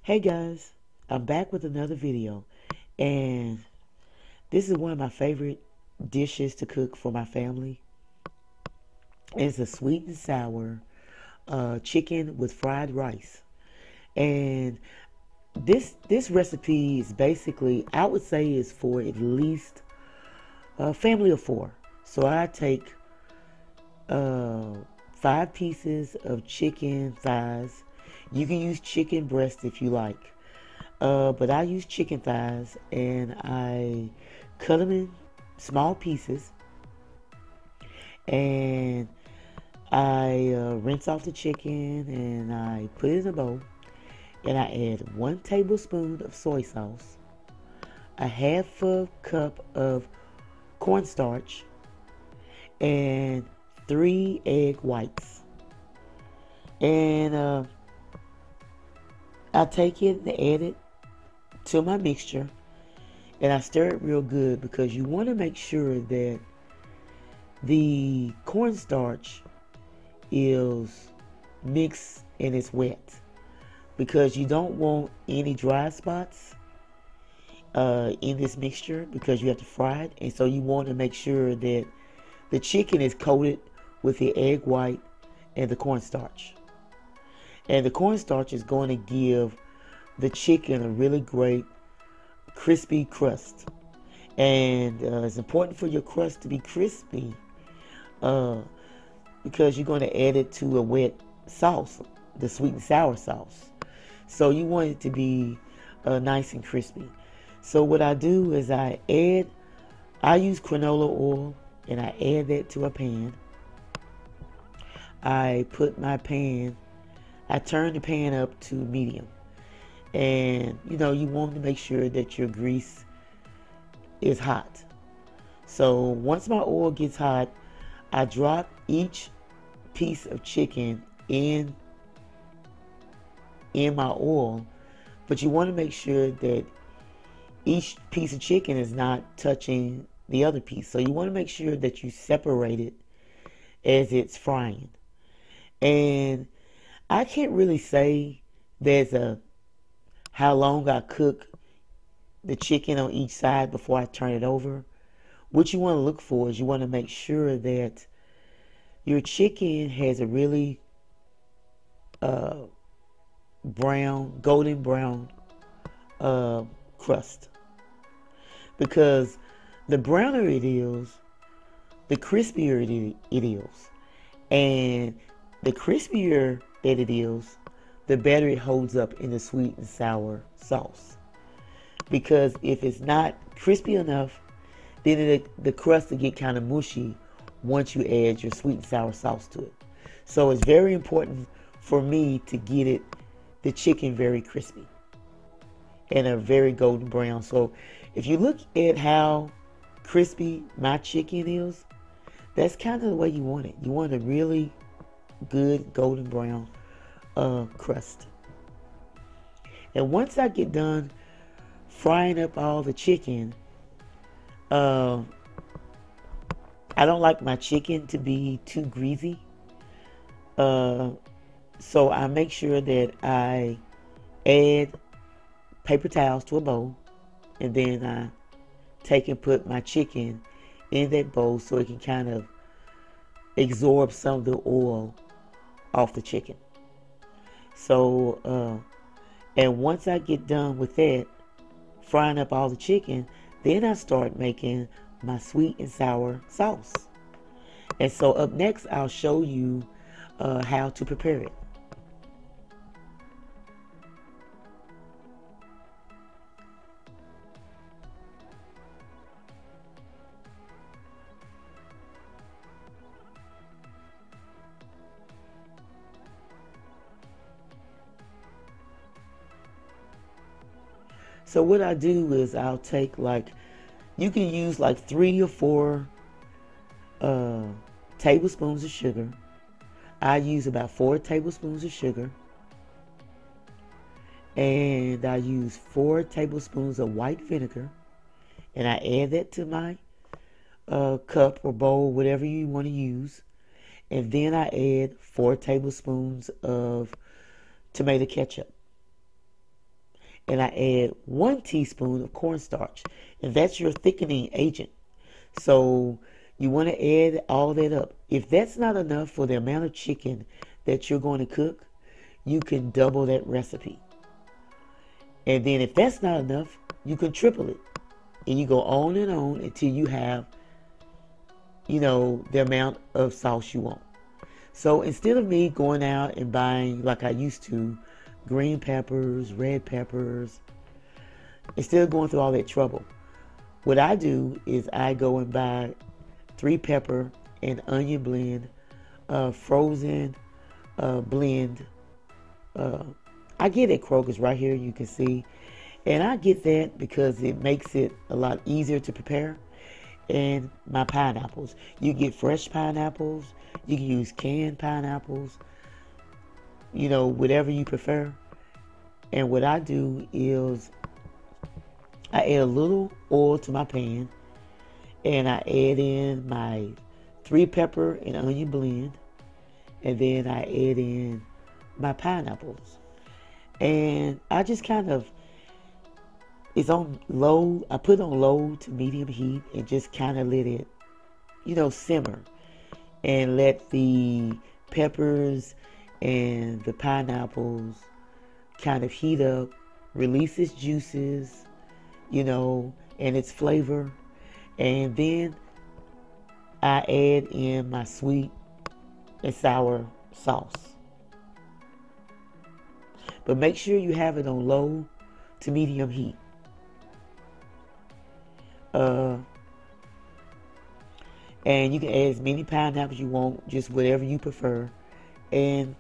Hey guys, I'm back with another video, and this is one of my favorite dishes to cook for my family. It's a sweet and sour chicken with fried rice. And this recipe is basically, I would say, is for at least a family of four. So I take 5 pieces of chicken thighs. You can use chicken breast if you like. But I use chicken thighs, and I cut them in small pieces, and I rinse off the chicken, and I put it in a bowl, and I add 1 tablespoon of soy sauce, a half a cup of cornstarch, and 3 egg whites. And I take it and add it to my mixture, and I stir it real good because you want to make sure that the cornstarch is mixed and it's wet, because you don't want any dry spots in this mixture, because you have to fry it. And so you want to make sure that the chicken is coated with the egg white and the cornstarch. And the cornstarch is going to give the chicken a really great crispy crust. And it's important for your crust to be crispy because you're going to add it to a wet sauce, the sweet and sour sauce. So you want it to be nice and crispy. So what I do is I use canola oil, and I add that to a pan. I turn the pan up to medium. And you want to make sure that your grease is hot. So once my oil gets hot, I drop each piece of chicken in my oil. But you want to make sure that each piece of chicken is not touching the other piece. So you want to make sure that you separate it as it's frying. And I can't really say how long I cook the chicken on each side before I turn it over. What you want to look for is you want to make sure that your chicken has a really golden brown crust. Because the browner it is, the crispier it is. And the crispier that it is, the better it holds up in the sweet and sour sauce. Because if it's not crispy enough, then the crust will get kind of mushy once you add your sweet and sour sauce to it. So it's very important for me to get the chicken very crispy and a very golden brown. So if you look at how crispy my chicken is, that's kind of the way you want it. You want a really good golden brown crust. And once I get done frying up all the chicken, I don't like my chicken to be too greasy. So I make sure that I add paper towels to a bowl, and then I take and put my chicken in that bowl so it can kind of absorb some of the oil off the chicken. So, and once I get done with that, frying up all the chicken, then I start making my sweet and sour sauce. And so up next, I'll show you how to prepare it. So what I do is I'll take you can use 3 or 4 tablespoons of sugar. I use about 4 tablespoons of sugar. And I use 4 tablespoons of white vinegar. And I add that to my cup or bowl, whatever you want to use. And then I add 4 tablespoons of tomato ketchup. and I add 1 teaspoon of cornstarch, and that's your thickening agent. So you want to add all that up. If that's not enough for the amount of chicken that you're going to cook, you can double that recipe. And then if that's not enough, you can triple it. And you go on and on until you have, the amount of sauce you want. So instead of me going out and buying, like I used to, green peppers, red peppers, instead of going through all that trouble, what I do is I go and buy 3 pepper and onion blend, frozen blend. I get it at Kroger's right here, you can see. And I get that because it makes it a lot easier to prepare. And my pineapples. You get fresh pineapples. You can use canned pineapples. Whatever you prefer. And what I do is I add a little oil to my pan. And I add in my 3 pepper and onion blend. And then I add in my pineapples. And I just kind of, it's on low, I put it on low to medium heat and just kind of let it, simmer. And let the peppers and the pineapples kind of heat up, release its juices, and its flavor. And then I add in my sweet and sour sauce. But make sure you have it on low to medium heat. And you can add as many pineapples you want, just whatever you prefer. And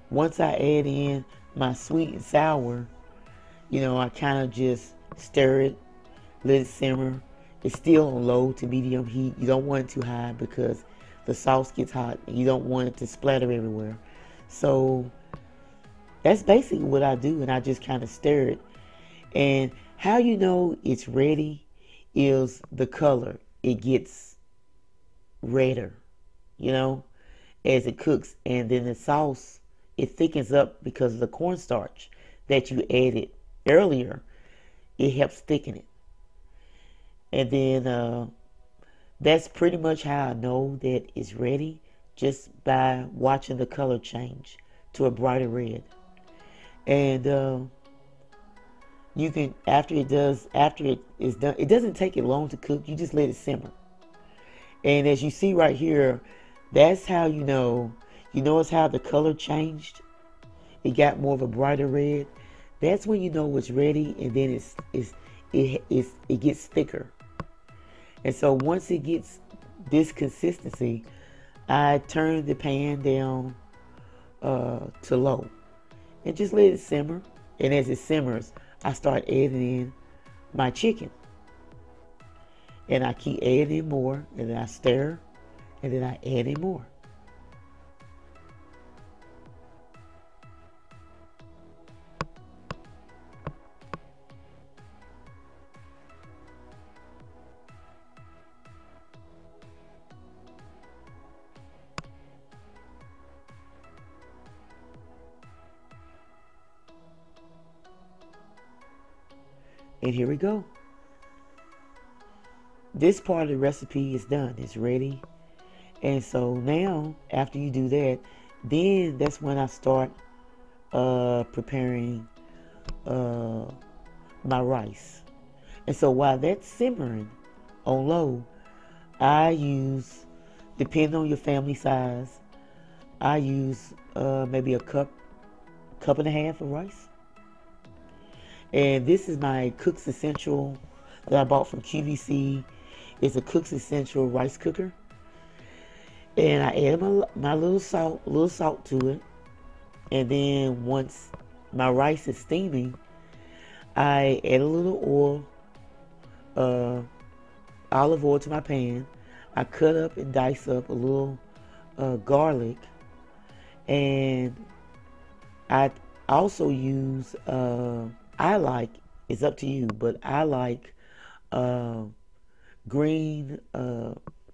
once I add in my sweet and sour, I kind of just stir it, let it simmer. It's still on low to medium heat. You don't want it too high because the sauce gets hot and you don't want it to splatter everywhere. So that's basically what I do, and I just kind of stir it. And how you know it's ready is the color. It gets redder, as it cooks. And then the sauce, it thickens up because of the cornstarch that you added earlier. It helps thicken it. And then that's pretty much how I know that it's ready, just by watching the color change to a brighter red. And you can, after it is done, it doesn't take it long to cook. You just let it simmer. And as you see right here, that's how you know. You notice how the color changed? It got more of a brighter red. That's when you know it's ready, and then it gets thicker. And so once it gets this consistency, I turn the pan down to low and just let it simmer. And as it simmers, I start adding in my chicken. And I keep adding in more, and then I stir, and then I add in more. And here we go. This part of the recipe is done. It's ready. And so now, after you do that, then that's when I start preparing my rice. And so while that's simmering on low, I use, depending on your family size, I use maybe a cup and a half of rice. And this is my Cook's Essential that I bought from QVC. It's a Cook's Essential rice cooker. And I add my little salt to it. And then once my rice is steaming, I add a little oil, olive oil to my pan. I cut up and dice up a little garlic. And I also use, it's up to you, but I like green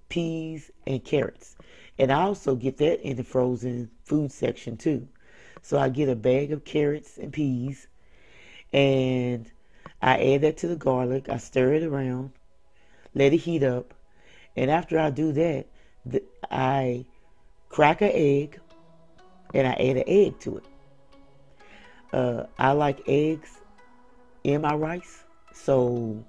peas and carrots. And I also get that in the frozen food section too. So I get a bag of carrots and peas, And I add that to the garlic. I stir it around, let it heat up. And after I do that, I crack an egg and I add an egg to it. I like eggs in my rice, so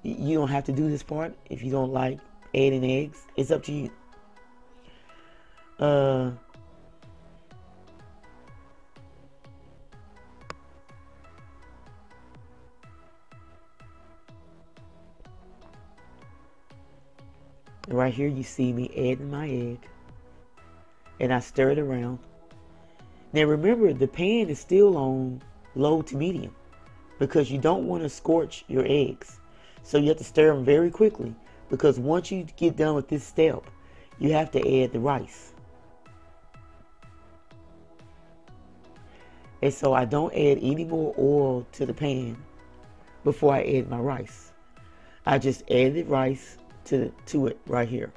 you don't have to do this part if you don't like adding eggs. It's up to you. Uh, right here you see me adding my egg, and I stir it around. Now remember, the pan is still on low to medium because you don't want to scorch your eggs. So you have to stir them very quickly because once you get done with this step, you have to add the rice. And so I don't add any more oil to the pan before I add my rice. I just add the rice to it right here.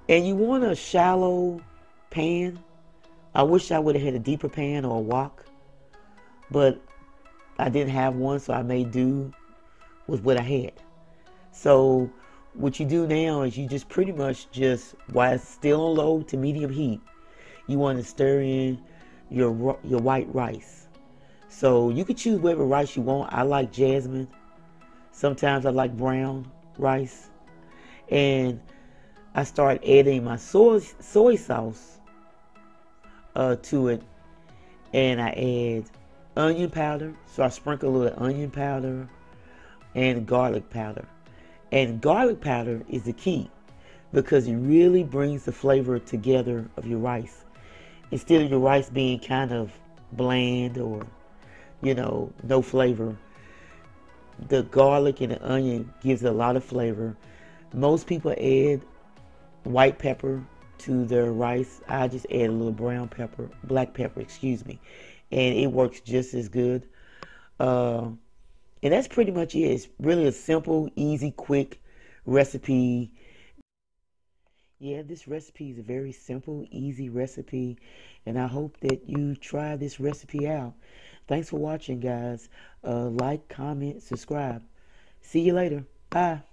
And you want a shallow pan. I wish I would have had a deeper pan or a wok, but I didn't have one, so I made do with what I had. So what you do now is you just pretty much just, while it's still on low to medium heat, you want to stir in your white rice. So you can choose whatever rice you want. I like jasmine. Sometimes I like brown rice. And I start adding my soy sauce to it, and I add onion powder. So I sprinkle a little onion powder and garlic powder. And garlic powder is the key because it really brings the flavor together of your rice. Instead of your rice being kind of bland or, no flavor, the garlic and the onion gives a lot of flavor. Most people add white pepper to their rice. I just add a little black pepper, and it works just as good. And that's pretty much it. It's really a simple, easy, quick recipe. Yeah, this recipe is a very simple, easy recipe, and I hope that you try this recipe out. Thanks for watching, guys. Like, comment, subscribe. See you later. Bye.